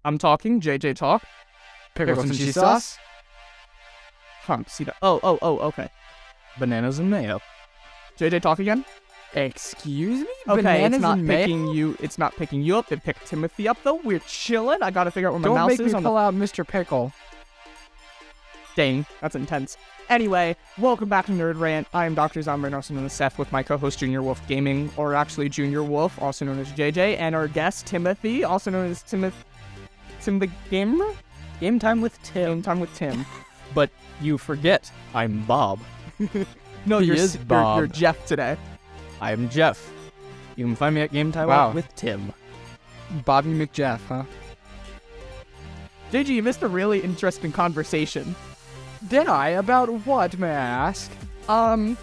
I'm talking. JJ talk. Pickles and cheese sauce. See that? Oh, okay. Bananas and mayo. JJ talk again. Excuse me? Okay, Bananas it's not and mayo? picking you. It's not picking you up. It picked Timothy up though. We're chilling. I gotta figure out where my Don't mouse make is me on pull out Mr. Pickle. Dang, that's intense. Anyway, welcome back to Nerd Rant. I am Dr. Zombie, also known as Seth, with my co-host Junior Wolf Gaming, or actually Junior Wolf, also known as JJ, and our guest Timothy, also known as Tim the Gamer? Game time with Tim. Game time with Tim. But you forget, I'm Bob. No, He is Bob. You're Jeff today. I'm Jeff. You can find me at Game Time Wow. with Tim. Bobby McJeff, huh? JJ, you missed a really interesting conversation. Did I? About what, may I ask? A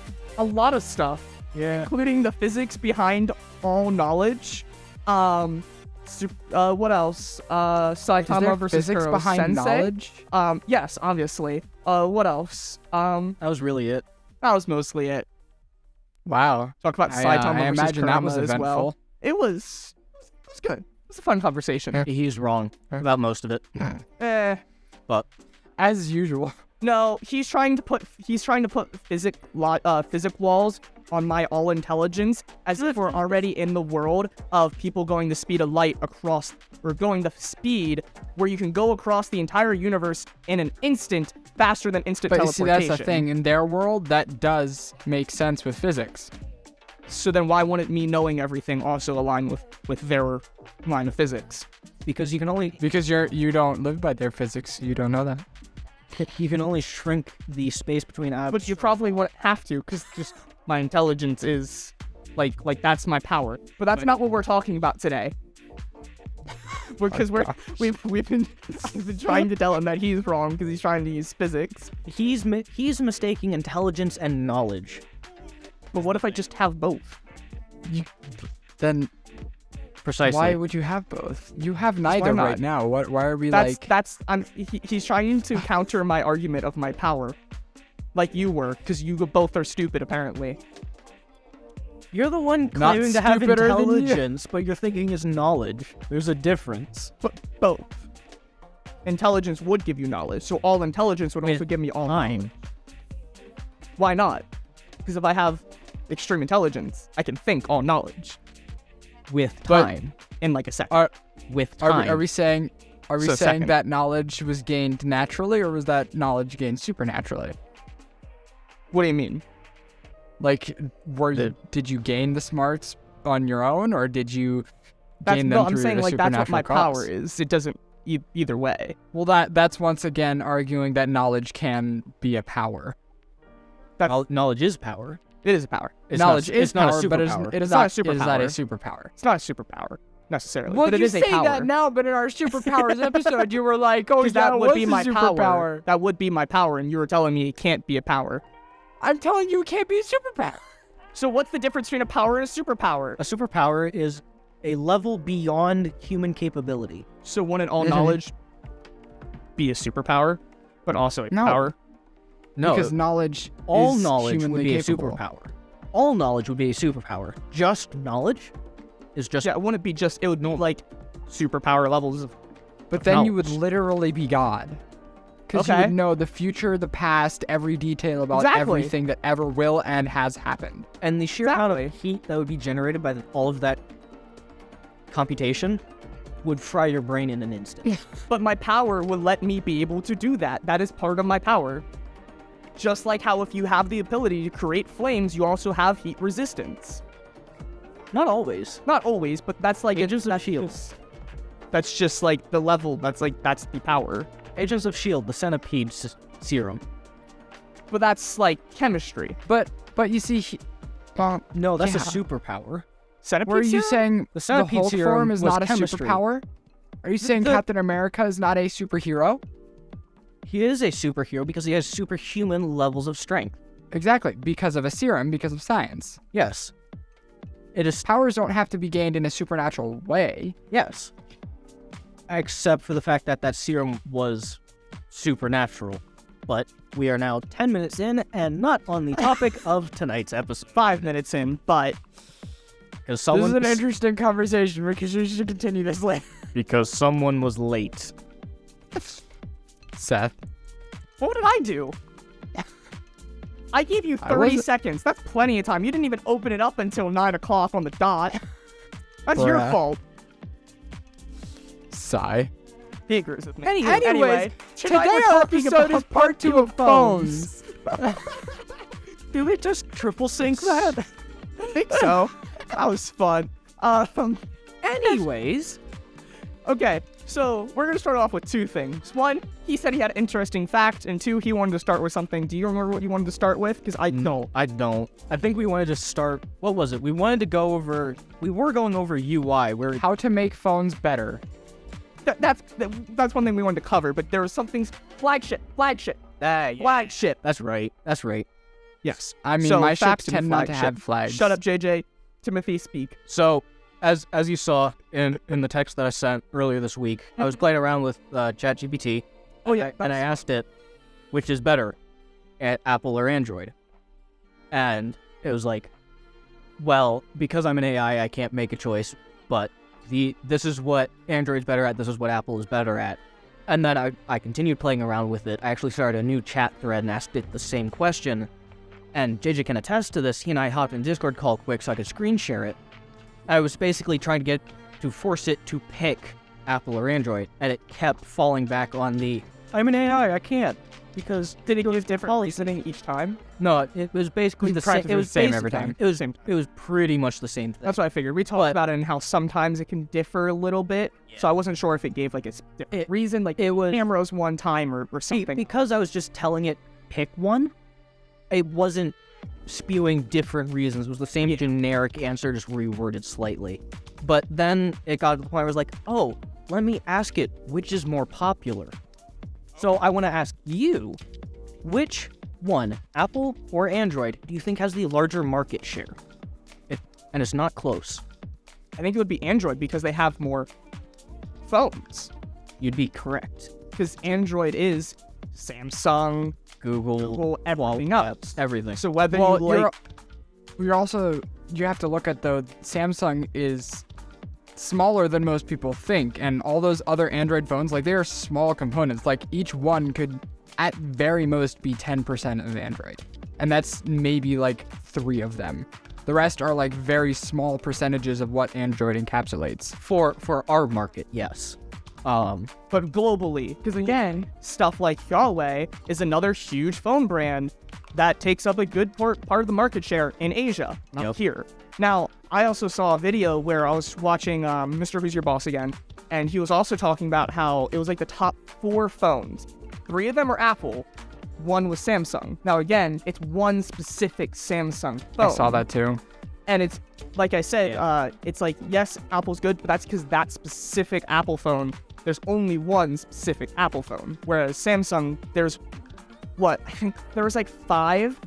lot of stuff, Yeah. including the physics behind all knowledge. What else? Saitama versus physics Kuro behind Sensei. knowledge? Yes, obviously. What else? That was really it. That was mostly it. Wow. Talk about I Saitama versus imagine that was Kurama as eventful. well. It was good. It was a fun conversation. He's wrong about most of it. Eh. But As usual. No, he's trying to put physic walls on my all intelligence as if we're already in the world of people going the speed of light across, or going the speed where you can go across the entire universe in an instant, faster than instant But you see, teleportation. that's the thing. In their world, that does make sense with physics. So then why wouldn't me knowing everything also align with their line of physics? because you can only Because you don't live by their physics, you don't know that. shrink the space between But objects. you probably wouldn't have to, because just my intelligence is like that's my power. But that's not what we're talking about today. Because we've been trying to tell him that he's wrong because he's trying to use physics. He's mistaking intelligence and knowledge. But what if I just have both? Then Precisely. why would you have both? You have neither not? right now. Why are we He's trying to counter my argument of my power, like you were, because you both are stupid apparently. You're the one Not claiming to have stupider than you. intelligence, but your thinking is knowledge. There's a difference. But both. Intelligence would give you knowledge, so all intelligence would also give me all knowledge. Fine. Why not? Because if I have extreme intelligence, I can think all knowledge With But- time. in like a second. With time. Are we saying So saying second. that knowledge was gained naturally, or was that knowledge gained supernaturally? What do you mean? Like, did you gain the smarts on your own, or did you gain them I'm through saying a like that's what my supernatural power cause? is. It doesn't either way. Well, that's once again arguing that knowledge can be a power. Knowledge is power. It is a power. Knowledge is it's not power, a but superpower. it is It's not a not superpower. a superpower. It's not a superpower necessarily, Well, but it you is a say power. that now, but in our superpowers episode, you were like, "Oh, Because that would be was my a superpower." power. That would be my power, and you were telling me it can't be a power. I'm telling you, it can't be a superpower. So what's the difference between a power and a superpower? A superpower is a level beyond human capability. So wouldn't all Mhm. knowledge be a superpower, but also a No. power? No, Because knowledge all is knowledge would humanly be capable. a superpower. All knowledge would be a superpower. Just knowledge is just Yeah, it wouldn't be just. It would know like superpower levels of. But then you would knowledge. literally be God. Because you Okay. would know the future, the past, every detail about Exactly. everything that ever will and has happened. and the sheer amount Exactly. of heat that would be generated by all of that computation would fry your brain in an instant. But my power would let me be able to do that. That is part of my power. Just like how if you have the ability to create flames, you also have heat resistance. Not always. Not always, but that's like Agents of that's S.H.I.E.L.D. That's just like the level. That's the power. Agents of S.H.I.E.L.D., the centipede serum. But that's like chemistry. But you see, No, that's a Yeah. superpower. Centipede were you serum? saying The centipede Hulk serum form is was not a chemistry. superpower? Are you saying The- Captain America is not a superhero? He is a superhero because he has superhuman levels of strength. Exactly, because of a serum, because of science. Yes. It is. Powers don't have to be gained in a supernatural way. Yes. Except for the fact that that serum was supernatural. But we are now 10 minutes in and not on the topic of tonight's episode. 5 minutes in, but Because This is an interesting conversation because we should continue this later. Because someone was late. Seth. What did I do? I gave you 30 seconds. That's plenty of time. You didn't even open it up until 9 o'clock on the dot. That's your Bruh. fault. Sigh. He agrees with me. Anyways, tonight today we're our talking episode about is part 2 of phones. Do we just triple sync that? I think so. That was fun. Anyways, Okay, so we're gonna start off with 2 things. 1, he said he had an interesting fact, and 2, he wanted to start with something. Do you remember what you wanted to start with? Because I don't. I don't. I think we wanted to start. What was it? We wanted to go over. We were going over UI. Where How to make phones better. That's one thing we wanted to cover, but there was something flagship. Flagship. That's right. That's right. Yes. I mean, So, my ships facts and tend not to flagship. have flags. Shut up, JJ. Timothy, speak. So, as you saw in the text that I sent earlier this week, I was playing around with ChatGPT. Oh yeah, And I asked it, which is better, at Apple or Android? And it was like, well, because I'm an AI, I can't make a choice, but this is what Android's better at, this is what Apple is better at. And then I continued playing around with it. I actually started a new chat thread and asked it the same question. And JJ can attest to this. He and I hopped in Discord call quick so I could screen share it. I was basically trying to force it to pick Apple or Android, and it kept falling back on the, I'm an AI, I can't. Because did it give different reasoning each time? no, it was basically the same. It was same every time. It was pretty much the same thing. That's what I figured. We talked about it and how sometimes it can differ a little bit. Yeah. So I wasn't sure if it gave like a reason, like it was cameras one time or something. Because I was just telling it pick one, it wasn't spewing different reasons. It was the same generic answer, just reworded slightly. But then it got to the point where I was like, oh, let me ask it which is more popular. So I want to ask you, which one, Apple or Android, do you think has the larger market share? And it's not close. I think it would be Android because they have more phones. You'd be correct. Because Android is Samsung, Google, everything else. Everything. So whether Well, you like... you have to look at, though, Samsung is smaller than most people think, and all those other Android phones, like, they are small components. Like, each one could, at very most, be 10% of Android. And that's maybe, like, 3 of them. The rest are, like, very small percentages of what Android encapsulates. For our market, yes. But globally, because again, stuff like Huawei is another huge phone brand that takes up a good part of the market share in Asia, not here. Now, I also saw a video where I was watching Mr. Who's Your Boss Again, and he was also talking about how it was like the top 4 phones. 3 of them are Apple, 1 was Samsung. Now again, it's one specific Samsung phone. I saw that too. And it's, like I said, it's like, yes, Apple's good, but that's because that specific Apple phone, there's only one specific Apple phone. Whereas Samsung, there's, what, I think there was like 5?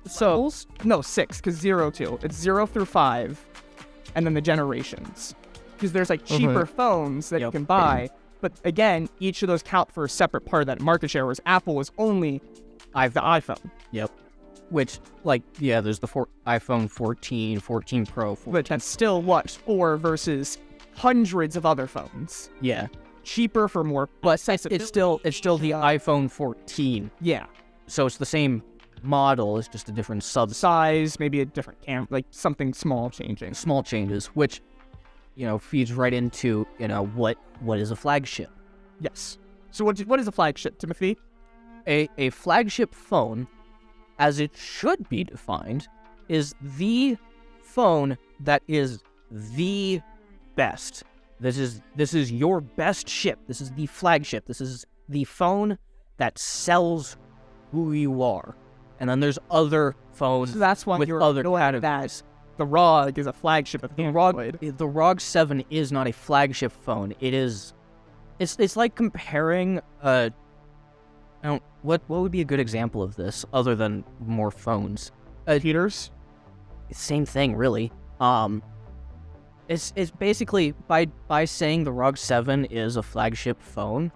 So, no, 6, because 0 to. It's 0 through 5, and then the generations. Because there's like cheaper phones that you can buy, but again, each of those count for a separate part of that market share, whereas Apple is only the iPhone. Yep. Which, like, yeah, there's the iPhone 14, 14 Pro. But that's still, what, 4 versus hundreds of other phones. Yeah. Cheaper for more. But it's still the iPhone 14. Yeah. So it's the same model, it's just a different size, maybe a different camera, like something small changing. Small changes, which, feeds right into, what is a flagship. Yes. So what is a flagship, Timothy? A flagship phone, as it should be defined, is the phone that is the best. This is your best ship. This is the flagship. This is the phone that sells who you are. And then there's other phones. So that's why with you're other categories. The ROG is a flagship of Android. The ROG 7 is not a flagship phone. It's like comparing what would be a good example of this other than more phones? Computers? Same thing, really. It's basically by saying the ROG 7 is a flagship phone,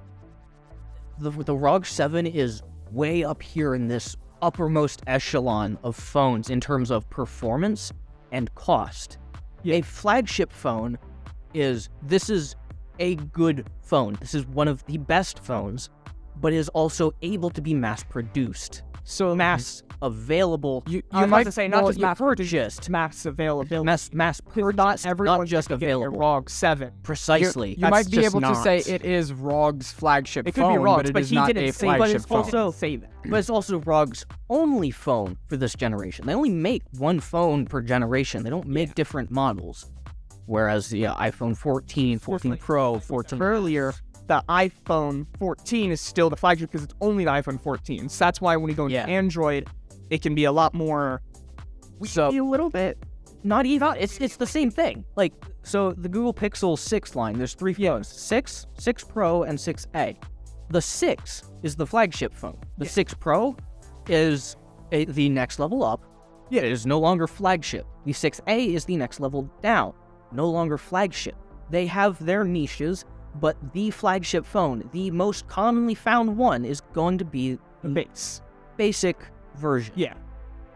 the ROG 7 is way up here in this uppermost echelon of phones in terms of performance and cost. Yeah. A flagship phone is a good phone. This is one of the best phones, but is also able to be mass-produced. So mass Available. You I was might about to say, not just mass purchased. mass availability. Mass Not everyone not just can get a available. ROG 7. Precisely. You That's might be just able to not. say it is ROG's flagship It could phone, be ROG, but it but is he not didn't a say. flagship But it's phone. also say that. But it's also ROG's only phone for this generation. They only make one phone per generation. They don't make different models. Whereas the iPhone 14, 14 Pro, 14... Earlier, the iPhone 14 is still the flagship because it's only the iPhone 14. So that's why when you go into Yeah. Android, it can be a lot more. So- a little bit. Not even. It's the same thing. Like, so the Google Pixel 6 line, there's three phones: 6, 6 Pro, and 6A. The 6 is the flagship phone. The 6 Pro is the next level up. Yeah. It is no longer flagship. The 6A is the next level down. No longer flagship. They have their niches, but the flagship phone, the most commonly found one, is going to be The base. basic version. Yeah.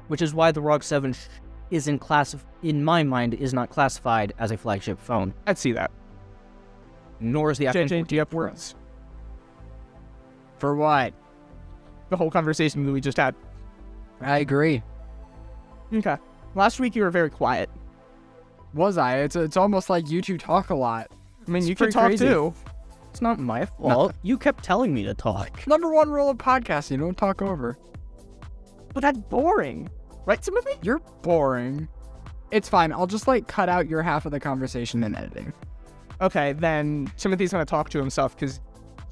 Which is why the ROG 7 isn't in my mind, is not classified as a flagship phone. I'd see that. Nor is the iPhone JJ, 14 do you have Pro. words? For what? The whole conversation that we just had. I agree. Okay. Last week you were very quiet. Was I? It's almost like you two talk a lot. I mean, It's you could pretty talk crazy. too. It's not my fault. You kept telling me to talk. Number one rule of podcasting: you don't talk over. But that's boring. Right, Timothy? You're boring. It's fine. I'll just cut out your half of the conversation in editing. Okay, then Timothy's going to talk to himself because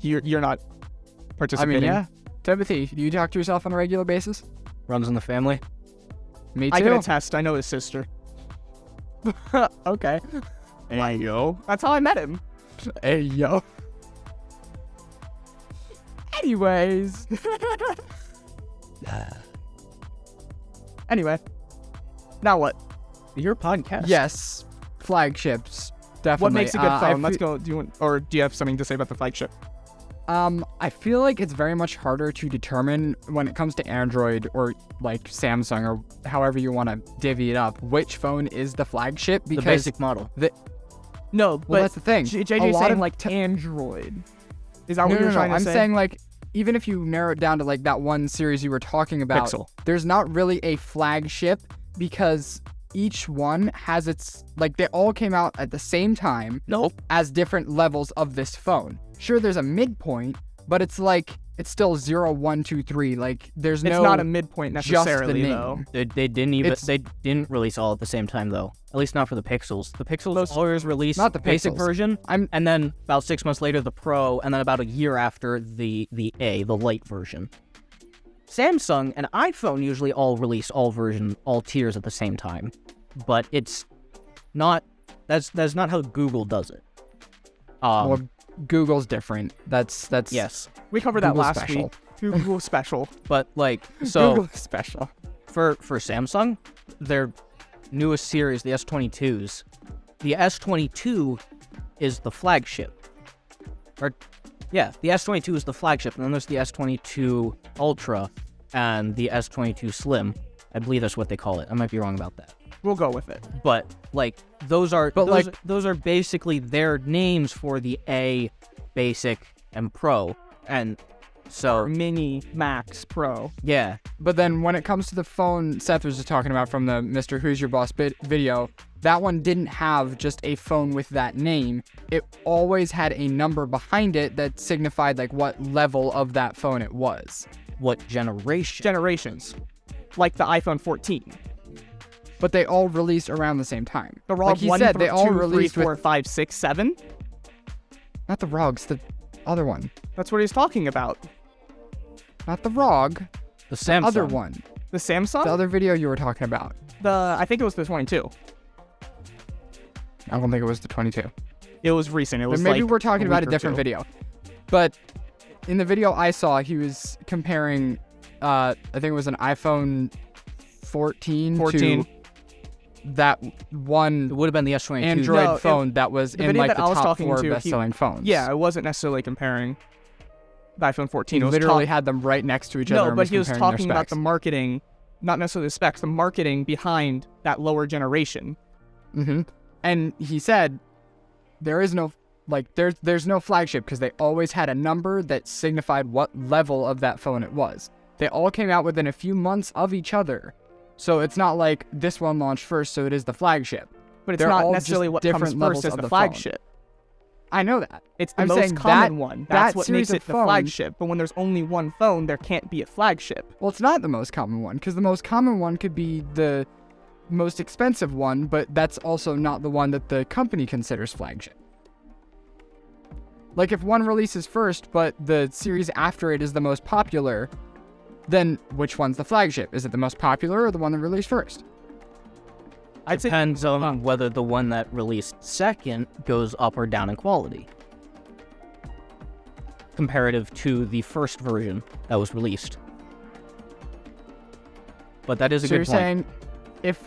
you're not I participating. mean, yeah. Timothy, do you talk to yourself on a regular basis? Runs in the family. Me too. I can attest. I know his sister. Okay. Hey, yo. That's how I met him. Hey, yo. Anyways. Anyway. Now what? Your podcast. Yes. Flagships. Definitely. What makes a good I phone? Let's go. Do you have something to say about the flagship? I feel like it's very much harder to determine when it comes to Android or Samsung or however you want to divvy it up, which phone is the flagship The because basic model. No, well, but that's the thing. JJ's lot saying of Android. Is that no, what you're no, trying to I'm say? saying even if you narrow it down to that one series you were talking about, Pixel. there's not really a flagship because each one has its they all came out at the same time Nope. as different levels of this phone. Sure, there's a midpoint, but it's still 0, 1, 2, 3. There's it's no not a midpoint just the necessarily, name. though. They didn't even. It's- They didn't release all at the same time though. At least not for the Pixels. The Pixels Those- always release Not the basic Pixels. version, I'm and then about 6 months later the Pro, and then about a year after the light version. Samsung and iPhone usually all release all tiers at the same time, but it's not. That's not how Google does it. well, Google's different. That's Yes, We covered that Google last special. week. Google special. but so Google special. for Samsung, their newest series, the S22s, the S22 is the flagship. The S22 is the flagship, and then there's the S22 Ultra and the S22 Slim. I believe that's what they call it. I might be wrong about that. We'll go with it. But those are But, those are basically their names for the A, Basic, and Pro. And so Mini, Max, Pro. yeah, But then when it comes to the phone Seth was just talking about from the Mr. Who's Your Boss video, that one didn't have just a phone with that name. It always had a number behind it that signified what level of that phone it was. what generation? Generations. Like the iPhone 14. But they all released around the same time. The ROG Like he 1, said, they all 2, 3, released 4, with 5, 6, 7. not the ROGs, the other one. That's what he's talking about. Not the ROG, The Samsung. other one. The Samsung? The other video you were talking about. I think it was the 22. I don't think it was the 22. It was recent. It But was maybe like we're talking a about week a or different two. video. But in the video I saw, he was comparing, I think it was an iPhone 14 14. to that It one would have been the S22. Android No, phone that was the in video the that I was top talking 4 to, he- best-selling phones. Yeah, it wasn't necessarily comparing the iPhone 14. He It was literally talk- had them right next to each other. No, and but he was comparing their talking about the specs. marketing, not necessarily the specs, the marketing behind that lower generation. And he said, there is no like there's no flagship because they always had a number that signified what level of that phone it was. They all came out within a few months of each other. So it's not like this one launched first, so it is the flagship. But it's They're not all necessarily just what different comes levels first as of the the flagship. I know that. It's the I'm most saying common one. That's that what series makes it of the phone- flagship. But when there's only one phone, there can't be a flagship. Well, it's not the most common one, because the most common one could be the most expensive one, but that's also not the one that the company considers flagship. Like, if one releases first, but the series after it is the most popular, then which one's the flagship? Is it the most popular or the one that released first? I'd say Depends on whether the one that released second goes up or down in quality, comparative to the first version that was released. But that is a So good you're point. saying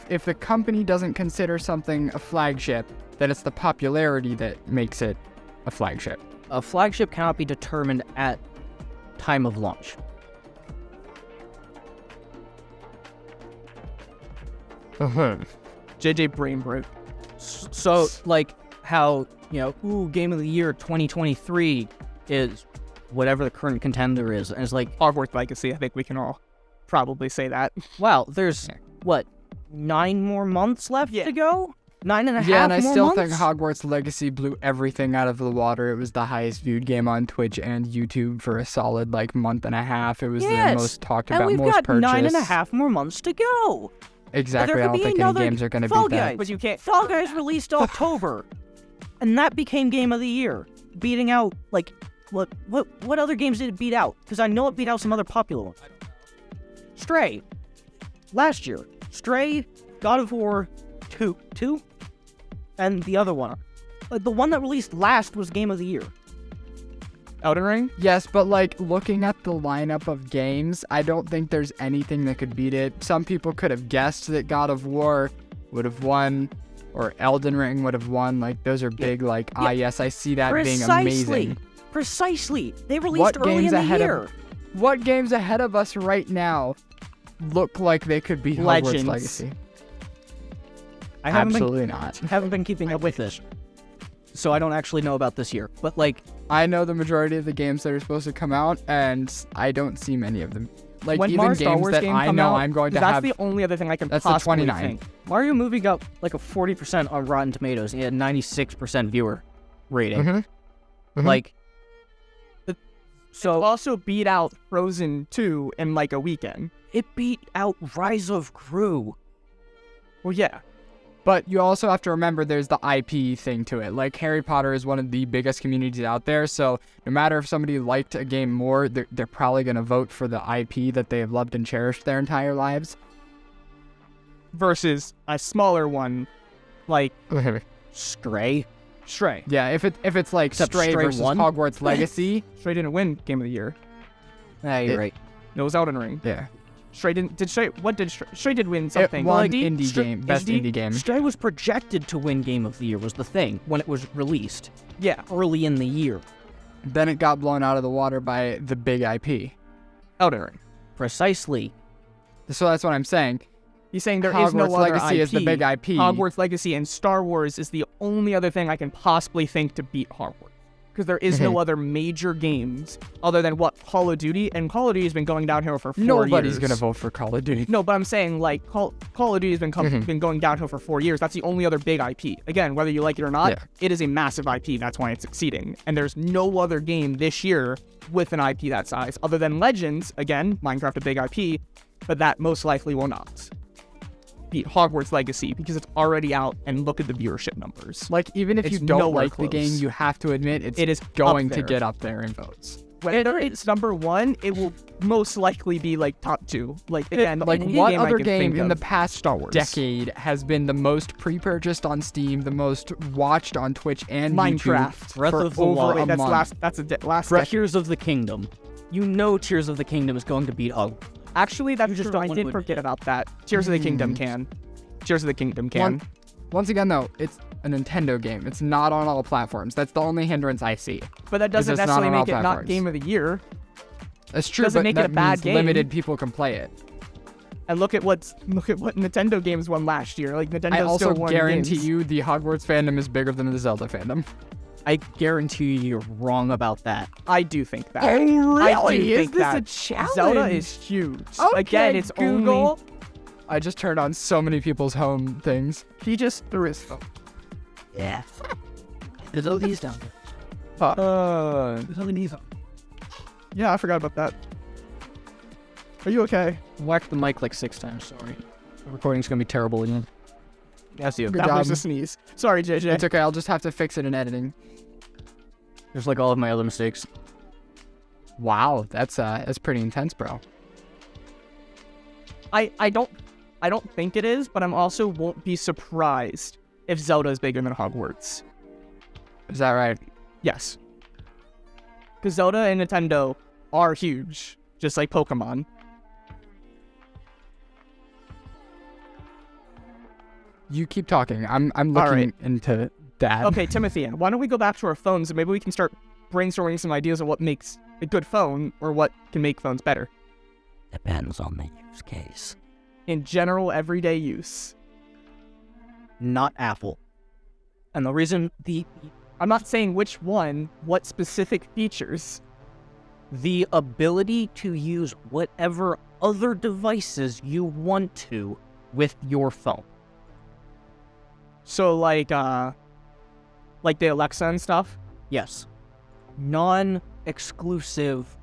if the company doesn't consider something a flagship, then it's the popularity that makes it a flagship. A flagship cannot be determined at time of launch. JJ brain broke. So, like, how, Game of the Year 2023 is whatever the current contender is. And it's like, Hogwarts Legacy, I think we can all probably say that. wow, there's, 9 more months left to go? 9.5 more months? Yeah, and I still think Hogwarts Legacy blew everything out of the water. It was the highest viewed game on Twitch and YouTube for a solid, month and a half. It was the most talked and about, we've most got purchased. 9.5 more months to go. Exactly, There I could don't be think another any games are going to Fall beat that. Guys. But you can't. Fall Guys released October, and that became Game of the Year, beating out, what other games did it beat out? Because I know it beat out some other popular ones. Stray, last year. Stray, God of War 2, and the other one. The one that released last was Game of the Year. Elden Ring? Yes, but looking at the lineup of games, I don't think there's anything that could beat it. Some people could have guessed that God of War would have won, or Elden Ring would have won. Those are big, yes, I see that being amazing. Precisely. They released early in the year. What games ahead of us right now look like they could be Legends. Hogwarts Legacy? I haven't Absolutely not. haven't been keeping up with this, so I don't actually know about this year. But I know the majority of the games that are supposed to come out, and I don't see many of them. When even Mario Star games Wars that game I come know out, I'm going to that's have. the only other thing I can That's the possibly 29. think. Mario movie got a 40% on Rotten Tomatoes. It had 96% viewer rating. Mhm. So Also beat out Frozen 2 in a weekend. it beat out Rise of Gru. Well, yeah. But you also have to remember there's the IP thing to it. Harry Potter is one of the biggest communities out there, so no matter if somebody liked a game more, they're probably going to vote for the IP that they have loved and cherished their entire lives. Versus a smaller one like Stray. Stray. Yeah, if it's Except Stray Stray versus 1? Hogwarts Legacy, Stray didn't win Game of the Year. You're right. It was Elden Ring. yeah. Stray didn't. Did Stray? What did Stray? Stray did win something. One Indie? indie game, best indie game. Stray was projected to win Game of the Year was the thing when it was released Yeah. early in the year. Then it got blown out of the water by the big IP. Elden Ring. Precisely. So that's what I'm saying. He's saying there is no Hogwarts other Legacy IP. is the big IP. Hogwarts Legacy and Star Wars is the only other thing I can possibly think to beat Hogwarts. Because there is no other major games other than Call of Duty, and Call of Duty has been going downhill for 4 years. Nobody's gonna vote for Call of Duty. No, but I'm saying Call of Duty has been going downhill for 4 years. That's the only other big IP. Again, whether you like it or not, it is a massive IP. That's why it's succeeding. And there's no other game this year with an IP that size, other than Legends. Again, Minecraft a big IP, but that most likely will not beat Hogwarts Legacy because it's already out, and look at the viewership numbers. Even if It's you don't nowhere like the game, close. you have to admit It is going up to there. get up there in votes. Whether it's number one, it will most likely be top two. Again, the only What game I other can game think in the of, past Star Wars. decade has been the most pre-purchased on Steam, the most watched on Twitch and Minecraft. YouTube Breath for of the over Wild. a Wait, that's month? last. That's last. decade. Tears of the Kingdom. You know Tears of the Kingdom is going to beat Hogwarts. Actually, that's just true. don't I want did to forget admit it. about that. Tears of the Kingdom can. Tears of the Kingdom can. Once again, though, it's a Nintendo game. It's not on all platforms. That's the only hindrance I see. But that doesn't it's not necessarily on all make it not platforms. Game of the Year. That's true, Doesn't but make it that a bad means game. limited people can play it. And look at what Nintendo games won last year. Nintendo I also still won guarantee games. you the Hogwarts fandom is bigger than the Zelda fandom. I guarantee you're wrong about that. I do think that. Oh, I do Is think this that. a challenge? Zelda is huge. Okay, Again, it's Google. only... I just turned on so many people's home things. He just threw his phone. Yeah. There's all these down there. There's only these. Yeah, I forgot about that. Are you okay? Whacked the mic like 6 times, sorry. The recording's gonna be terrible again. Yes, you. Good That was job. a sneeze. Sorry, JJ. It's okay, I'll just have to fix it in editing. Just like all of my other mistakes. Wow, that's pretty intense, bro. I don't think it is, but I'm also won't be surprised if Zelda is bigger than Hogwarts. Is that right? Yes. Because Zelda and Nintendo are huge, just like Pokemon. You keep talking. I'm All looking right. into that. Okay, Timothy, why don't we go back to our phones and maybe we can start brainstorming some ideas of what makes a good phone or what can make phones better. Depends on the use case. In general, everyday use. Not Apple. And the reason I'm not saying which one, what specific features. the ability to use whatever other devices you want to with your phone. So like the Alexa and stuff. Yes. Non-exclusive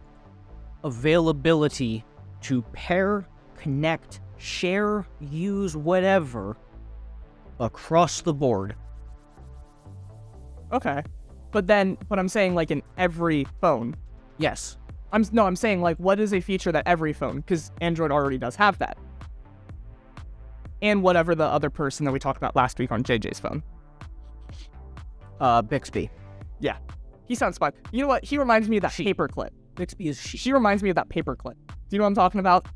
availability to pair, connect, share, use whatever across the board. Okay. But I'm saying like in every phone. Yes. I'm saying like what is a feature that every phone, because Android already does have that. And whatever the other person that we talked about last week on JJ's phone. Bixby. Yeah. He sounds fun. You know what? He reminds me of that She. paperclip. Bixby is She reminds me of that paperclip. Do you know what I'm talking about?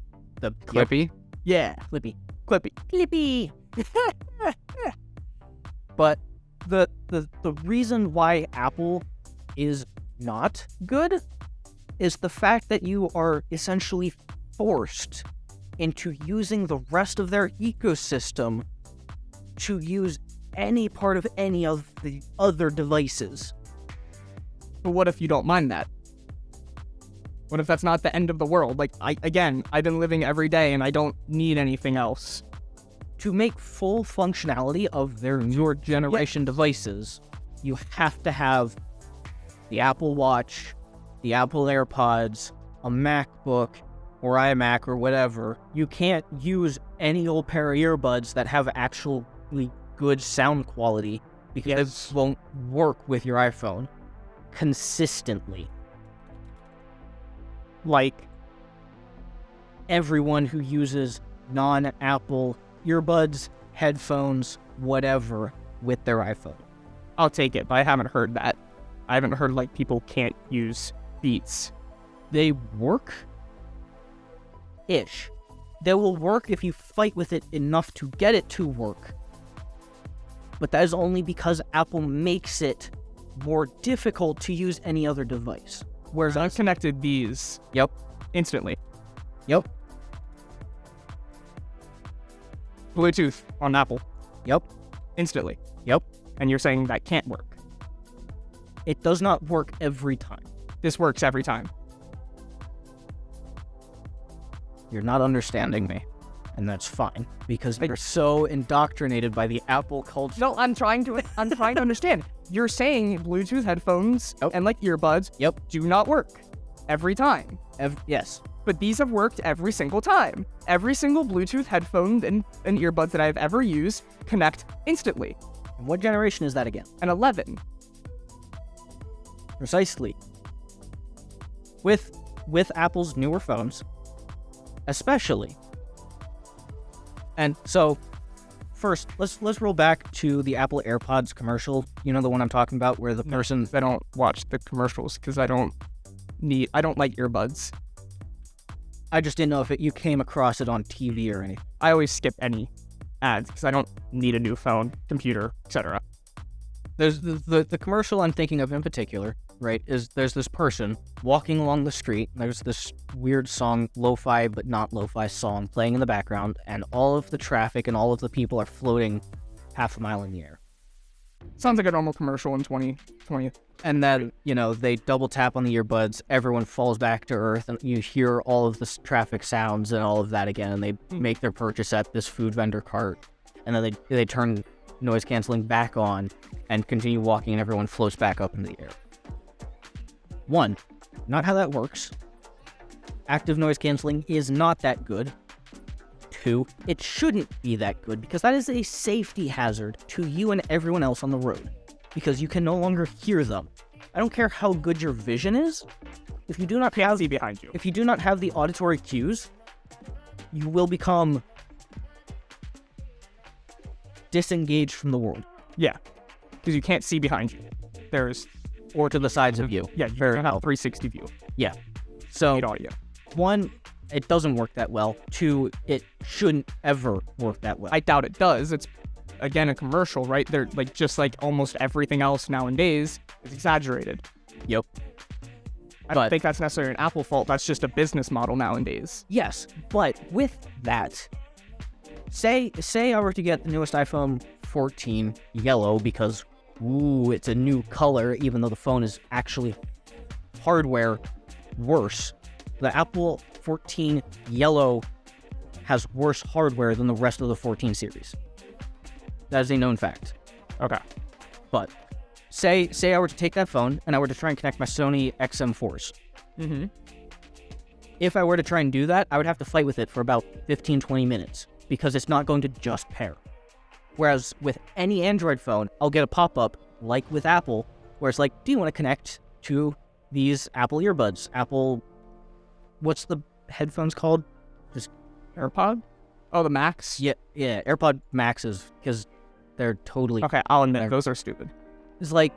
the Clippy. Yeah. Clippy. Clippy. Clippy. But the reason why Apple is not good is the fact that you are essentially forced into using the rest of their ecosystem to use any part of any of the other devices. But what if you don't mind that? What if that's not the end of the world? Like, I've been living every day and I don't need anything else. To make full functionality of their newer generation devices, you have to have the Apple Watch, the Apple AirPods, a MacBook, or iMac or whatever. You can't use any old pair of earbuds that have actually good sound quality because it won't work with your iPhone consistently. Like everyone who uses non-Apple earbuds, headphones, whatever with their iPhone. I'll take it, but I haven't heard that. I haven't heard like people can't use Beats. They work ish. They will work if you fight with it enough to get it to work. But that is only because Apple makes it more difficult to use any other device. Whereas I've connected these Yep. instantly. Yep. Bluetooth on Apple Yep. instantly. Yep. And you're saying that can't work. It does not work every time. This works every time. You're not understanding me. And that's fine, because you're so indoctrinated by the Apple culture. No, I'm trying to understand. You're saying Bluetooth headphones and like earbuds do not work every time. Yes. But these have worked every single time. Every single Bluetooth headphone and earbuds that I've ever used connect instantly. And what generation is that again? An 11. Precisely. With Apple's newer phones, especially. And so, first, let's roll back to the Apple AirPods commercial. You know the one I'm talking about, where the person. I don't watch the commercials because I don't like earbuds. I just didn't know if you came across it on TV or anything. I always skip any ads because I don't need a new phone, computer, etc. There's the commercial I'm thinking of in particular, right, is there's this person walking along the street. There's this weird song, lo-fi but not lo-fi song, playing in the background, and all of the traffic and all of the people are floating half a mile in the air. Sounds like a normal commercial in 2020. And then, they double tap on the earbuds, everyone falls back to earth, and you hear all of the traffic sounds and all of that again, and they make their purchase at this food vendor cart. And then they turn noise canceling back on and continue walking, and everyone floats back up into the air. 1, not how that works. Active noise canceling is not that good. 2, it shouldn't be that good because that is a safety hazard to you and everyone else on the road because you can no longer hear them. I don't care how good your vision is. If you do not have behind you. If you do not have the auditory cues, you will become disengaged from the world. Yeah, because you can't see behind you. Or to the sides of you. Yeah, you don't have a 360 view. Yeah. So, Need audio. 1, it doesn't work that well. 2, it shouldn't ever work that well. I doubt it does. It's, again, a commercial, right? They're just like almost everything else nowadays is exaggerated. Yep. I don't think that's necessarily an Apple fault. That's just a business model nowadays. Yes, but with that, say I were to get the newest iPhone 14 yellow because, it's a new color, even though the phone is actually hardware worse. The Apple 14 yellow has worse hardware than the rest of the 14 series. That is a known fact. Okay. But say I were to take that phone and I were to try and connect my Sony XM4s. Mm-hmm. If I were to try and do that, I would have to fight with it for about 15-20 minutes because it's not going to just pair. Whereas with any Android phone, I'll get a pop-up like with Apple where it's like, do you want to connect to these Apple earbuds? What's the headphones called? Just AirPod? Oh, the Max? Yeah, AirPod Maxes, because they're totally... Okay, I'll admit, those are stupid. It's like,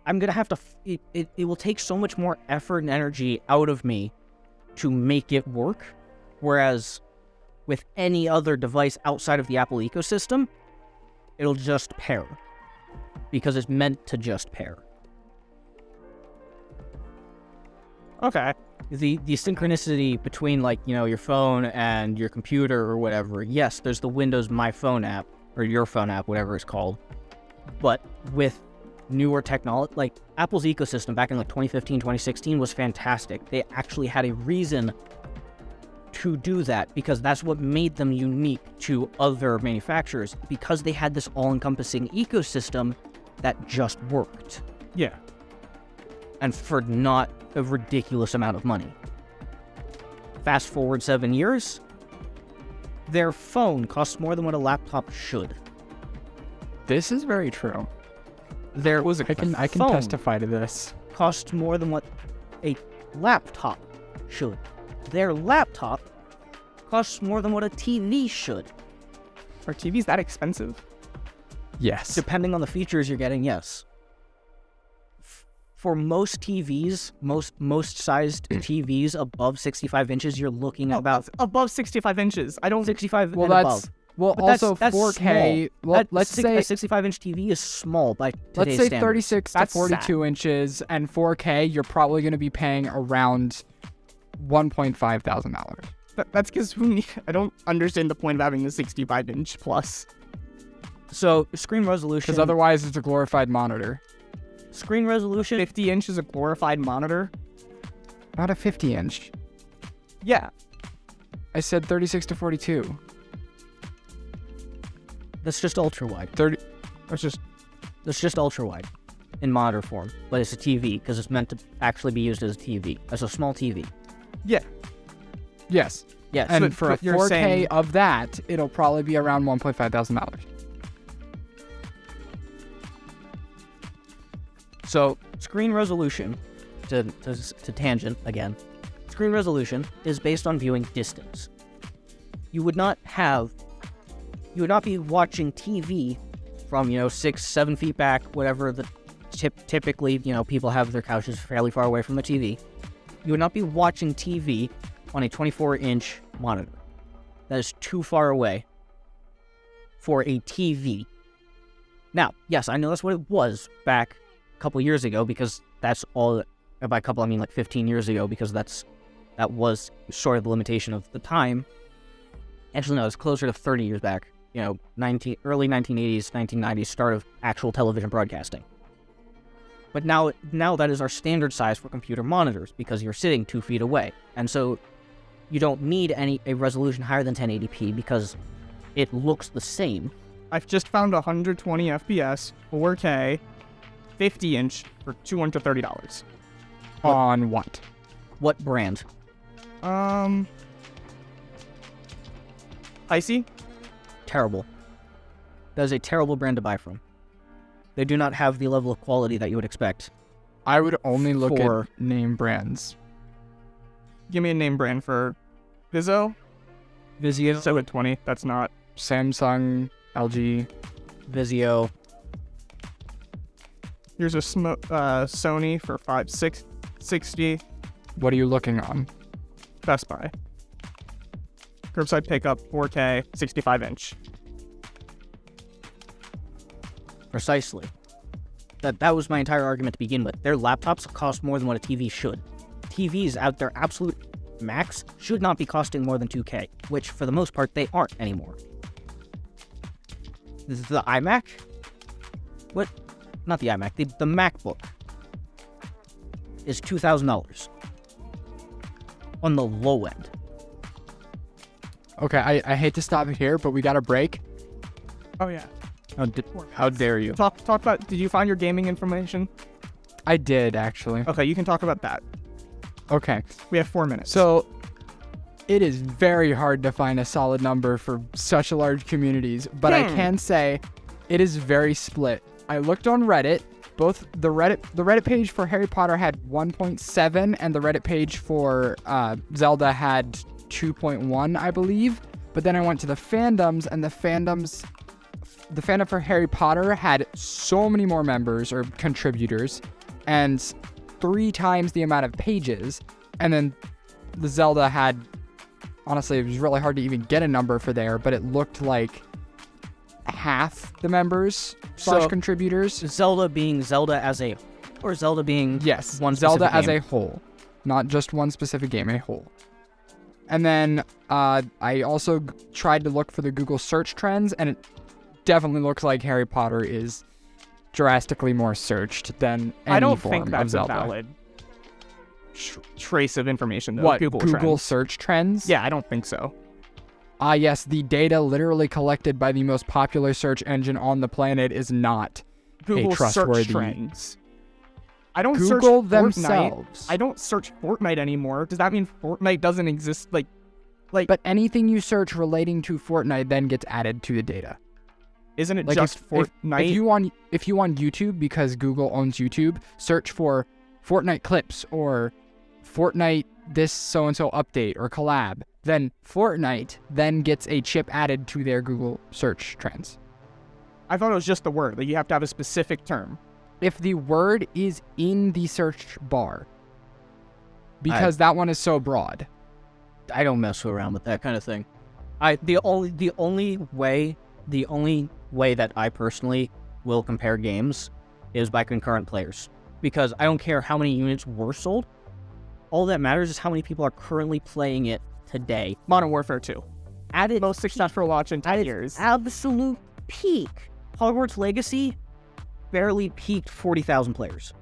I'm going to have to... It will take so much more effort and energy out of me to make it work, whereas with any other device outside of the Apple ecosystem, it'll just pair, because it's meant to just pair. Okay. The synchronicity between, your phone and your computer or whatever, yes, there's the Windows My Phone app, or Your Phone app, whatever it's called. But with newer technology, Apple's ecosystem back in 2015, 2016 was fantastic. They actually had a reason to do that because that's what made them unique to other manufacturers, because they had this all-encompassing ecosystem that just worked. Yeah. And for not a ridiculous amount of money. Fast forward 7 years, their phone costs more than what a laptop should. This is very true. I can phone testify to this. costs more than what a laptop should. Their laptop costs more than what a TV should. Are TVs that expensive? Yes. Depending on the features you're getting, yes. For most TVs, most sized TVs above 65 inches, you're looking at about Above 65 inches. I don't... 65 Well, and that's above. well. But Also, that's 4K. small. Well, let's say a 65-inch TV is small by today's let's say standards. 36 to That's 42 inches and 4K. You're probably going to be paying around $1,500. That's because I don't understand the point of having the 65-inch plus. So screen resolution. Because otherwise, it's a glorified monitor. Screen resolution. 50 inch is a glorified monitor. Not a 50-inch. Yeah. I said 36 to 42. That's just ultra wide. 30. That's just ultra wide in monitor form, but it's a TV because it's meant to actually be used as a TV, as a small TV. Yeah. Yes. Yes. And but- for a but you're 4K saying- of that, it'll probably be around $1,500. So screen resolution, to tangent again, screen resolution is based on viewing distance. You would not be watching TV from 6-7 feet back, whatever the typically people have their couches fairly far away from the TV. You would not be watching TV on a 24-inch monitor. That is too far away for a TV. Now, yes, I know that's what it was back couple years ago, because that's all. By couple I mean 15 years ago, because that was sort of the limitation of the time. Actually no, it's closer to 30 years back, early 1980s, 1990s start of actual television broadcasting. But now that is our standard size for computer monitors because you're sitting 2 feet away. And so you don't need a resolution higher than 1080p because it looks the same. I've just found 120 FPS, 4K, 50-inch for $230. On what? What brand? Icy? Terrible. That is a terrible brand to buy from. They do not have the level of quality that you would expect. I would only look For- at name brands. Give me a name brand for Vizio. Vizio. 720. That's not. Samsung, LG. Vizio. Here's a Sony for 5660. What are you looking on? Best Buy. Curbside pickup, 4K, 65-inch. Precisely. That was my entire argument to begin with. Their laptops cost more than what a TV should. TVs at their absolute max should not be costing more than 2K, which for the most part they aren't anymore. The iMac? What? Not the iMac, the MacBook is $2,000 on the low end. Okay, I hate to stop it here, but we got a break. Oh, yeah. How dare you? Talk about, did you find your gaming information? I did, actually. Okay, you can talk about that. Okay, We have 4 minutes. so it is very hard to find a solid number for such large communities, but I can say it is very split. I looked on Reddit. Both the Reddit page for Harry Potter had 1.7, and the Reddit page for Zelda had 2.1, I believe. But then I went to the fandoms, and the fandom for Harry Potter had so many more members or contributors, and 3 times the amount of pages. And then the Zelda had, honestly, it was really hard to even get a number for there, but it looked like half the members / contributors. Zelda being Zelda as a, or Zelda being Yes, one Zelda specific as game. a whole, not just one specific game, a whole. And then I also tried to look for the Google search trends, and it definitely looks like Harry Potter is drastically more searched than any I don't form think of that's a Zelda. valid trace of information, though. What, Google trends. search trends? Yeah, I don't think so. Yes, the data literally collected by the most popular search engine on the planet is not Google a trustworthy. search trends. I don't Google search Fortnite. themselves. I don't search Fortnite anymore. Does that mean Fortnite doesn't exist? Like, But anything you search relating to Fortnite then gets added to the data. isn't it Like just Fortnite? if you on YouTube, because Google owns YouTube, search for Fortnite clips or Fortnite this so-and-so update or collab, then Fortnite then gets a chip added to their Google search trends. I thought it was just the word. Like, you have to have a specific term. If the word is in the search bar, because that one is so broad. I don't mess around with that kind of thing. The only way that I personally will compare games is by concurrent players, because I don't care how many units were sold. All that matters is how many people are currently playing it today. Modern Warfare 2. At its Most successful launch in 10 years. absolute peak, Hogwarts Legacy barely peaked 40,000 players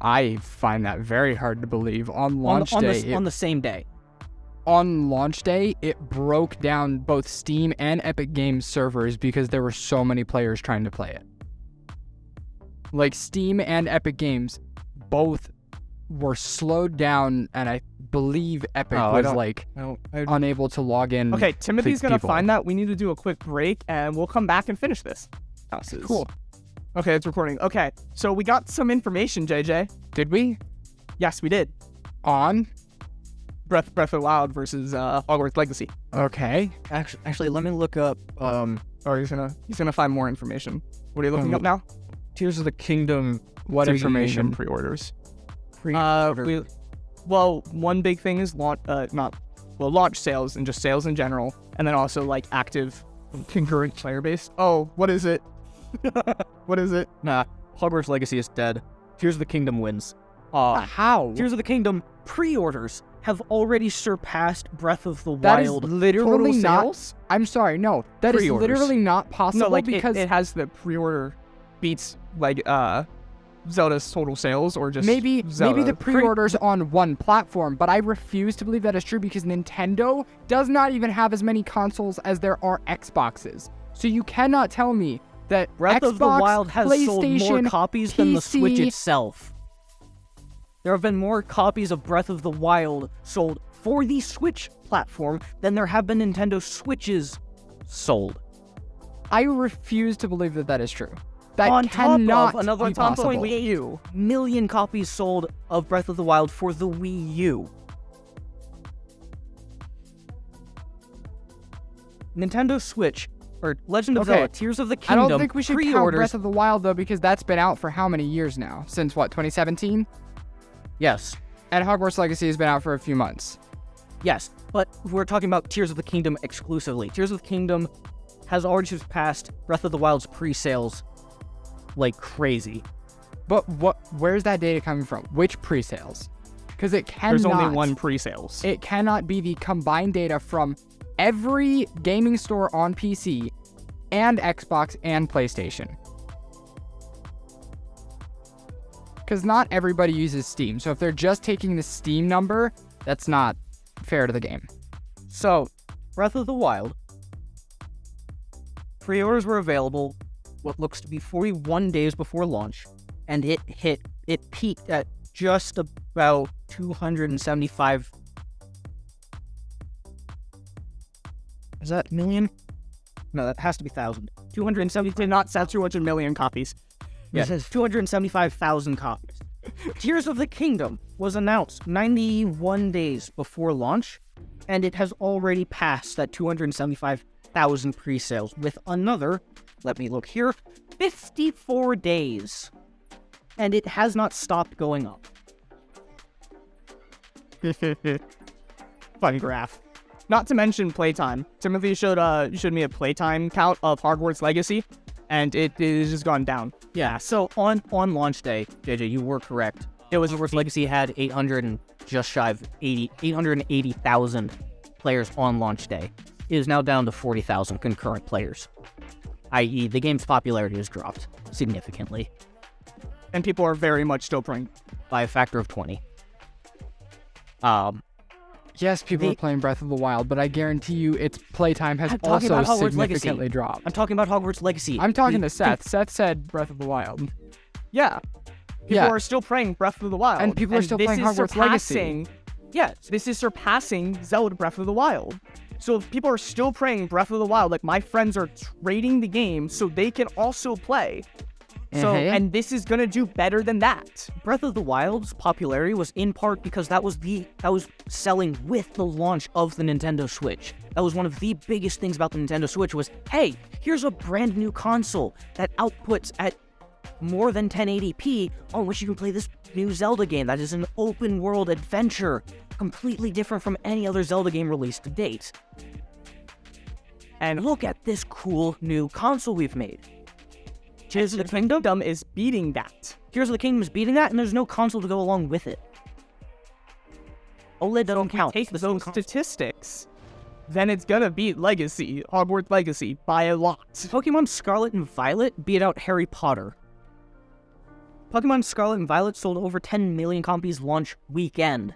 I find that very hard to believe. On launch day, on the same day. on launch day, it broke down both Steam and Epic Games servers because there were so many players trying to play it. Like, Steam and Epic Games both were slowed down, and I believe Epic unable to log in. Okay, Timothy's going to people. find that. We need to do a quick break, and we'll come back and finish this. Cool. Okay, it's recording. Okay, so we got some information, JJ. Did we? Yes, we did. On? Breath of the Wild versus Hogwarts Legacy. Okay. Actually, let me look up Oh, he's gonna find more information. What are you looking up now? Tears of the Kingdom. What information? Pre-orders. Pre-order. One big thing is launch sales and just sales in general, and then also like active concurrent player base. Oh, what is it? What is it? Nah, Hogwarts Legacy is dead. Tears of the Kingdom wins. How? Tears of the Kingdom pre-orders have already surpassed Breath of the That is Wild. literally Total not. sales? I'm sorry, no. That is Pre-orders. literally not possible No, like because it has the pre-order beats like Zelda's total sales, or just maybe Zelda. the pre-orders on one platform, but I refuse to believe that is true because Nintendo does not even have as many consoles as there are Xboxes. So you cannot tell me that Breath Xbox, of the Wild has sold more PlayStation, copies than the Switch PC itself. There have been more copies of Breath of the Wild sold for the Switch platform than there have been Nintendo Switches sold. I refuse to believe that that is true. That On top cannot of another be top possible. 1.8 million copies sold of Breath of the Wild for the Wii U. Nintendo Switch, or Legend of Okay, Zelda Tears of the I Kingdom don't think we should count pre-orders. Breath of the Wild though, because that's been out for how many years now? Since what, 2017? Yes, And Hogwarts Legacy has been out for a few months. yes, but we're talking about Tears of the Kingdom exclusively. Tears of the Kingdom has already surpassed Breath of the Wild's pre-sales like crazy. But where's that data coming from? Which pre-sales? Because it cannot. There's only one pre-sales. It cannot be the combined data from every gaming store on PC and Xbox and PlayStation. Because not everybody uses Steam. So if they're just taking the Steam number, that's not fair to the game. So, Breath of the Wild pre-orders were available what looks to be 41 days before launch, and it peaked at just about 275. Is that million? No, that has to be thousand. 270. Did not sell 200 million copies. Yeah, it says 275,000 copies. Tears of the Kingdom was announced 91 days before launch, and it has already passed that 275,000 pre-sales with another, let me look here, 54 days. And it has not stopped going up. Fun graph. Not to mention playtime. Timothy showed me a playtime count of Hogwarts Legacy, and it is just gone down. Yeah, so on launch day, JJ, you were correct. It was Hogwarts Legacy had 800 and just shy of 880,000 players on launch day. It is now down to 40,000 concurrent players, i.e. the game's popularity has dropped significantly And people are very much still playing. by a factor of 20. Yes, people are playing Breath of the Wild, but I guarantee you its playtime has I'm talking also about Hogwarts significantly Legacy. dropped. I'm talking about Hogwarts Legacy. I'm talking to Seth. Seth said Breath of the Wild. Yeah. People Yeah. are still playing Breath of the Wild. And people are still this playing is Hogwarts Legacy. surpassing- Yes, this is surpassing Zelda Breath of the Wild. So if people are still playing Breath of the Wild, like my friends are trading the game so they can also play. So, and this is gonna do better than that. Breath of the Wild's popularity was in part because that was selling with the launch of the Nintendo Switch. That was one of the biggest things about the Nintendo Switch was, hey, here's a brand new console that outputs at more than 1080p on which you can play this new Zelda game that is an open world adventure, completely different from any other Zelda game released to date. And look at this cool new console we've made. Tears of the Kingdom is beating that. Tears of the Kingdom is beating that, and there's no console to go along with it. OLED don't count. Take those statistics, then it's gonna beat Legacy, Hogwarts Legacy, by a lot. Pokemon Scarlet and Violet beat out Harry Potter. Pokemon Scarlet and Violet sold over 10 million copies launch weekend.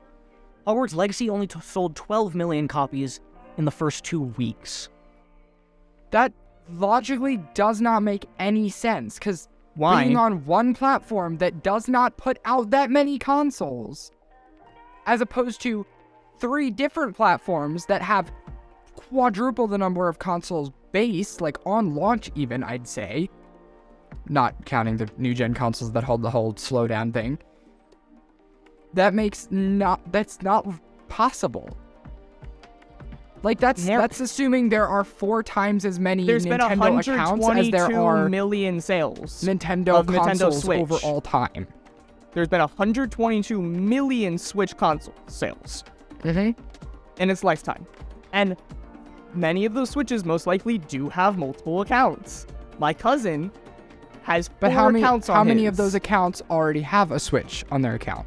Hogwarts Legacy only sold 12 million copies in the first 2 weeks. That logically does not make any sense, because Why? being on one platform that does not put out that many consoles, as opposed to 3 different platforms that have quadruple the number of consoles base, like on launch even, I'd say, not counting the new gen consoles that hold the whole slowdown thing. That's not possible. Like, that's assuming there are 4 times as many There's been Nintendo accounts as there 122 are million sales Nintendo of Nintendo consoles Switch. over all time. There's been 122 million Switch console sales Mm-hmm. in its lifetime. And many of those Switches most likely do have multiple accounts. My cousin has 4 But how accounts on many of his. those accounts already have a Switch on their account?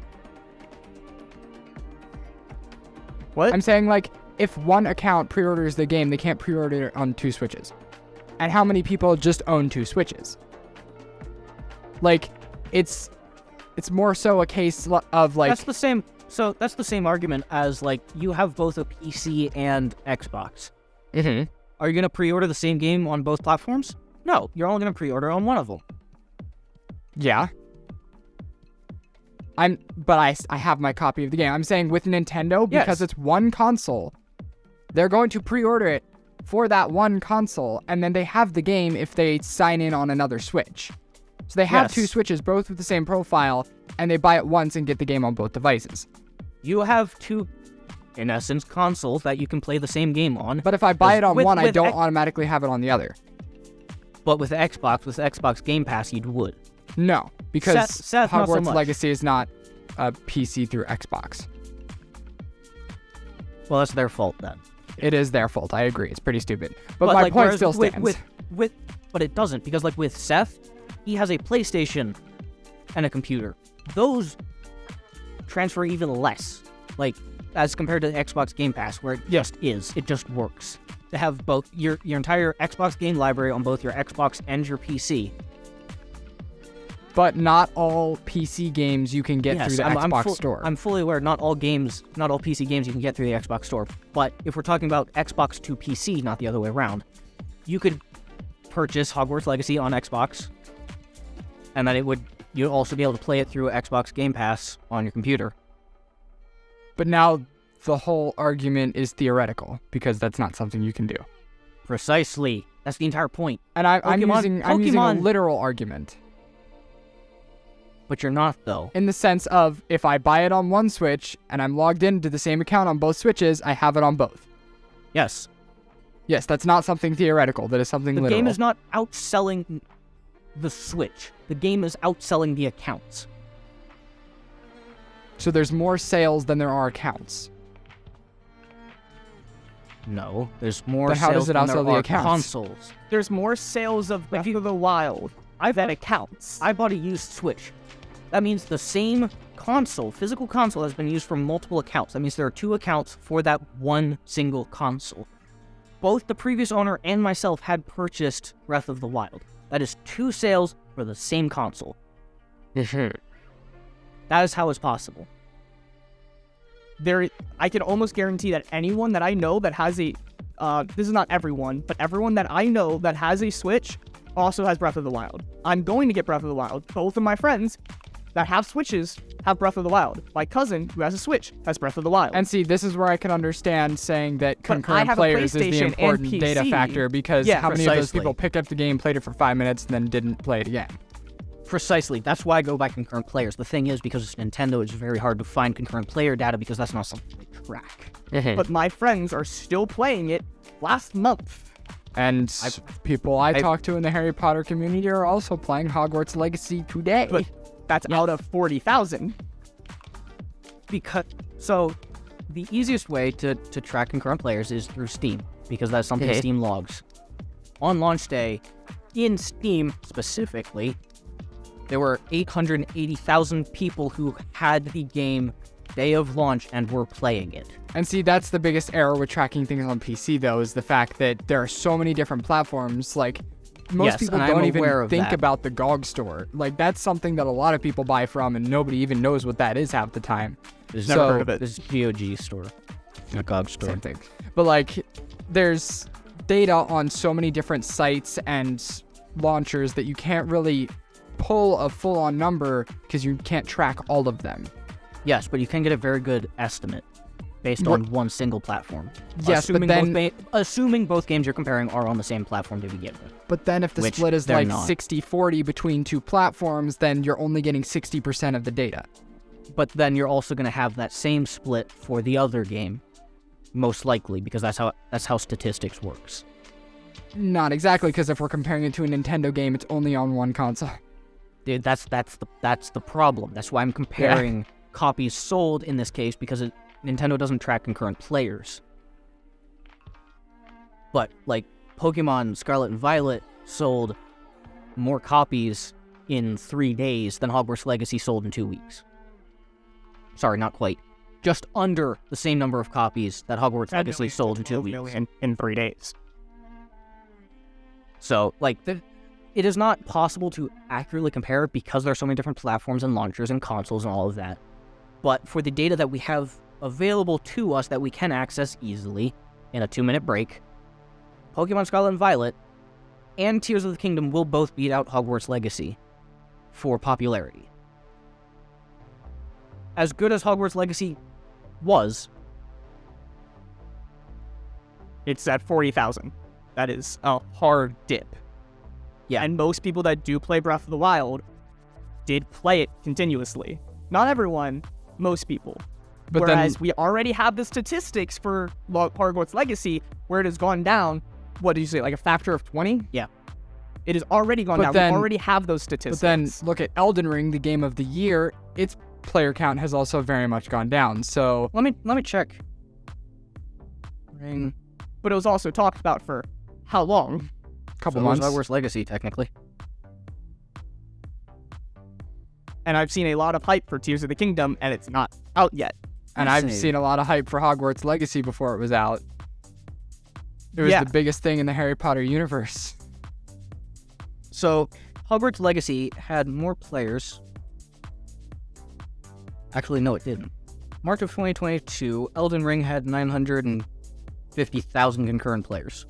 What? I'm saying, like, if one account pre-orders the game, they can't pre-order it on 2 Switches. And how many people just own 2 Switches? Like, it's more so a case of, like... That's the same. So that's the same argument as, like, you have both a PC and Xbox. Mm-hmm. Are you going to pre-order the same game on both platforms? No, you're only going to pre-order on one of them. Yeah. But I have my copy of the game. I'm saying with Nintendo, because it's one console, they're going to pre-order it for that one console, and then they have the game if they sign in on another Switch. So they have 2 Switches, both with the same profile, and they buy it once and get the game on both devices. You have 2, in essence, consoles that you can play the same game on. But if I buy it on one, I don't automatically have it on the other. But with Xbox Game Pass, you would. No, because Seth, not so Hogwarts much. Legacy is not a PC through Xbox. Well, that's their fault then. It is their fault. I agree. It's pretty stupid. But my like, point whereas still stands. But it doesn't, because like with Seth, he has a PlayStation and a computer. Those transfer even less, like as compared to the Xbox Game Pass, where it just works. To have both your entire Xbox game library on both your Xbox and your PC. But not all PC games you can get through the Xbox store. I'm fully aware, not all PC games you can get through the Xbox store. But if we're talking about Xbox to PC, not the other way around, you could purchase Hogwarts Legacy on Xbox, and then you'd also be able to play it through Xbox Game Pass on your computer. But now the whole argument is theoretical, because that's not something you can do. Precisely. That's the entire point. And I'm using a literal argument. But you're not, though. In the sense of, if I buy it on one Switch, and I'm logged into the same account on both Switches, I have it on both. Yes. Yes, that's not something theoretical. That is something literal. The game is not outselling the Switch. The game is outselling the accounts. So there's more sales than there are accounts. No, there's more But how sales does it than there outsell the are accounts? consoles. There's more sales of Breath of the Wild than accounts. I bought a used Switch. That means the same console, physical console, has been used from multiple accounts. That means there are 2 accounts for that one single console. Both the previous owner and myself had purchased Breath of the Wild. That is 2 sales for the same console. That is how it's possible. I can almost guarantee that anyone that I know that has a, this is not everyone, but everyone that I know that has a Switch also has Breath of the Wild. I'm going to get Breath of the Wild. Both of my friends that have Switches have Breath of the Wild. My cousin, who has a Switch, has Breath of the Wild. And see, this is where I can understand saying that But I concurrent have a players is the PlayStation and important data PC. factor, because Yeah, how many of those precisely. people picked up the game, played it for 5 minutes, and then didn't play it again? Precisely. That's why I go by concurrent players. The thing is, because it's Nintendo, it's very hard to find concurrent player data because that's not something they track. But my friends are still playing it last month. And people I talk to in the Harry Potter community are also playing Hogwarts Legacy today. But that's out of 40,000. So the easiest way to track concurrent players is through Steam, because that's something Steam logs. On launch day, in Steam specifically, there were 880,000 people who had the game day of launch and were playing it. And see, that's the biggest error with tracking things on PC, though, is the fact that there are so many different platforms. Like, most people and I'm don't even aware of think that. about the GOG store. Like, that's something that a lot of people buy from, and nobody even knows what that is half the time. There's Never heard of it. This is GOG store. A GOG store. Same thing. But, like, there's data on so many different sites and launchers that you can't really pull a full-on number because you can't track all of them. Yes, but you can get a very good estimate based on one single platform. Yes, but then... assuming both games you're comparing are on the same platform to begin with. But then if the Which split is they're like not. 60-40 between 2 platforms, then you're only getting 60% of the data. But then you're also going to have that same split for the other game, most likely, because that's how statistics works. Not exactly, because if we're comparing it to a Nintendo game, it's only on one console. Dude, that's the problem. That's why I'm comparing copies sold in this case, because Nintendo doesn't track concurrent players. But like Pokemon Scarlet and Violet sold more copies in 3 days than Hogwarts Legacy sold in 2 weeks. Sorry, not quite. just under the same number of copies that Hogwarts Legacy sold in 2 weeks. million in 3 days. So, like, it is not possible to accurately compare because there are so many different platforms and launchers and consoles and all of that. But for the data that we have available to us that we can access easily in a 2-minute break, Pokemon Scarlet and Violet and Tears of the Kingdom will both beat out Hogwarts Legacy for popularity. As good as Hogwarts Legacy was, It's at 40,000. That is a hard dip. Yeah. And most people that do play Breath of the Wild did play it continuously. Not everyone, most people. But Whereas we already have the statistics for Hogwarts Legacy where it has gone down, what did you say, like a factor of 20? Yeah. It has already gone But down. then- We already have those statistics. But then look at Elden Ring, the game of the year. Its player count has also very much gone down. So let me check. Ring. But it was also talked about for how long? a couple So it was months. Hogwarts Legacy, technically. And I've seen a lot of hype for Tears of the Kingdom, and it's not out yet. And I've Fascinating. seen a lot of hype for Hogwarts Legacy before it was out. It was Yeah. the biggest thing in the Harry Potter universe. So, Hogwarts Legacy had more players. Actually, no, it didn't. March of 2022, Elden Ring had 950,000 concurrent players.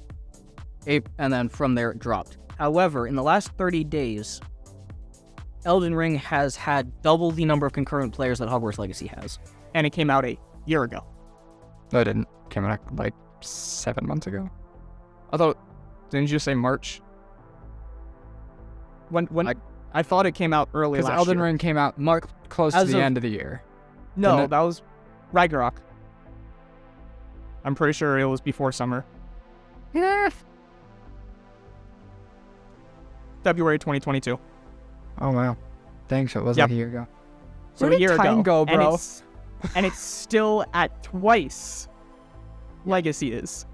And then from there, it dropped. However, in the last 30 days, Elden Ring has had double the number of concurrent players that Hogwarts Legacy has. And it came out a year ago. No, it didn't. Came out like 7 months ago. I thought, didn't you say March? I thought it came out early Because last Elden year. Ring came out close to As the of- end of the year. No, didn't it? that was Ragnarok. I'm pretty sure it was before summer. Yeah. February 2022. Oh, wow. Thanks. It was Yep. like a year ago. So Where a did year time ago. go, bro? And it's still at twice Legacy is.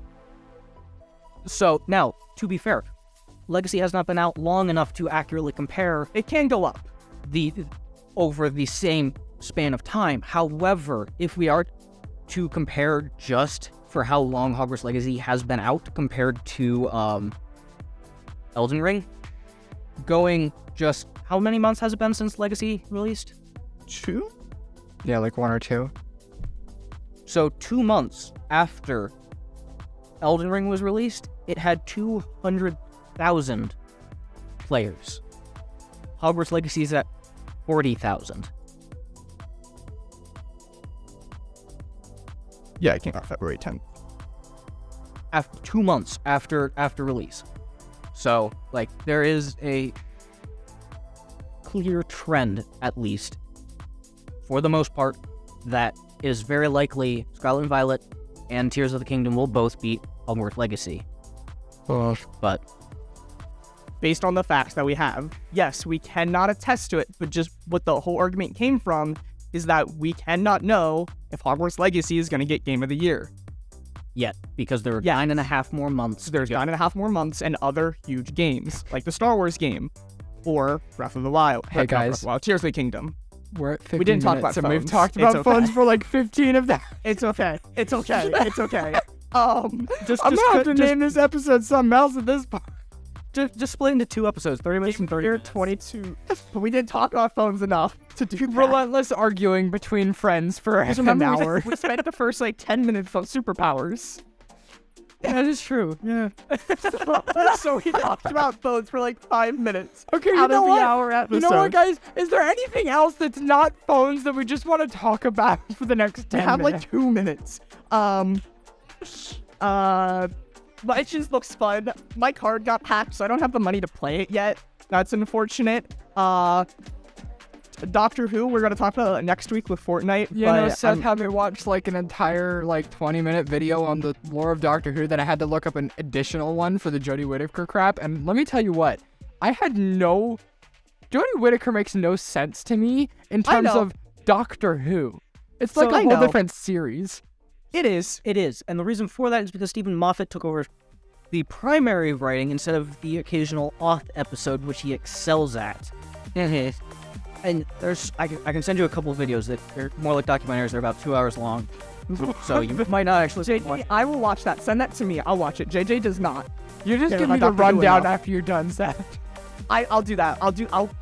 So, now, to be fair, Legacy has not been out long enough to accurately compare It can go up. over the same span of time. However, if we are to compare just for how long Hogwarts Legacy has been out compared to Elden Ring, going just how many months has it been since Legacy released? 2? Yeah, like 1 or 2. So 2 months after Elden Ring was released, it had 200,000 players. Hogwarts Legacy is at 40,000. Yeah, it came out February 10th. After 2 months after release. So, like, there is a clear trend, at least, for the most part, that is very likely Scarlet and Violet and Tears of the Kingdom will both beat Hogwarts Legacy. But Based on the facts that we have, yes, we cannot attest to it, but just what the whole argument came from is that we cannot know if Hogwarts Legacy is going to get Game of the Year. yet, because there are Yeah. 9.5 more months. So there's 9.5 more months and other huge games, like the Star Wars game, or Breath of the Wild. Hey, Not Breath of guys. the Wild, Tears of the Kingdom. We're at 15 We didn't talk minutes, about and we've phones. talked It's about okay. phones for like 15 of that. It's okay. It's okay. It's okay. Just I'm gonna have to just- name this episode something else at this point. Just split into 2 episodes, 30 minutes and 30 Year minutes. 22. But we didn't talk about phones enough to do that. Relentless arguing between friends for Because an remember, hour. we spent the first 10 minutes on superpowers. That is true. Yeah. So we talked about phones for 5 minutes. Okay, you out know of the what? hour episode. You know what, guys? Is there anything else that's not phones that we just want to talk about for the next 10 We have minutes? 2 minutes. Legends looks fun. My card got hacked, so I don't have the money to play it yet. That's unfortunate. Doctor Who, we're gonna talk about it next week with Fortnite. Yeah, no, but Seth I'm- had me watch an entire 20-minute video on the lore of Doctor Who. Then I had to look up an additional one for the Jodie Whittaker crap. And let me tell you what, Jodie Whittaker makes no sense to me in I terms know. of Doctor Who. It's So like a I whole know. different series. It is. It is, and the reason for that is because Stephen Moffat took over the primary writing instead of the occasional off episode, which he excels at. And I can send you a couple of videos that are more like documentaries. They're about 2 hours long. So you might not actually watch. JJ, I will watch that. Send that to me. I'll watch it. JJ does not. You just Yeah, give my me the Dr. Who rundown enough. after you're done, Seth. I'll do that.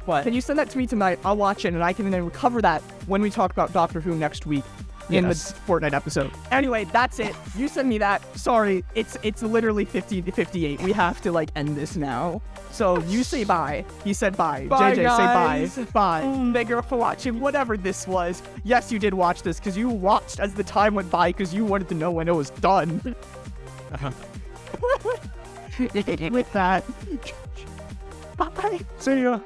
What? Can you send that to me tonight? I'll watch it, and I can then cover that when we talk about Doctor Who next week in the Yes. Fortnite episode. Anyway, that's it. You send me that. Sorry, it's literally 50 to 58. We have to like end this now. So you say bye. He said bye. Bye, JJ, guys. say bye. Bye. Thank you for watching. Whatever this was. Yes, you did watch this because you watched as the time went by because you wanted to know when it was done. With that. Bye. See ya.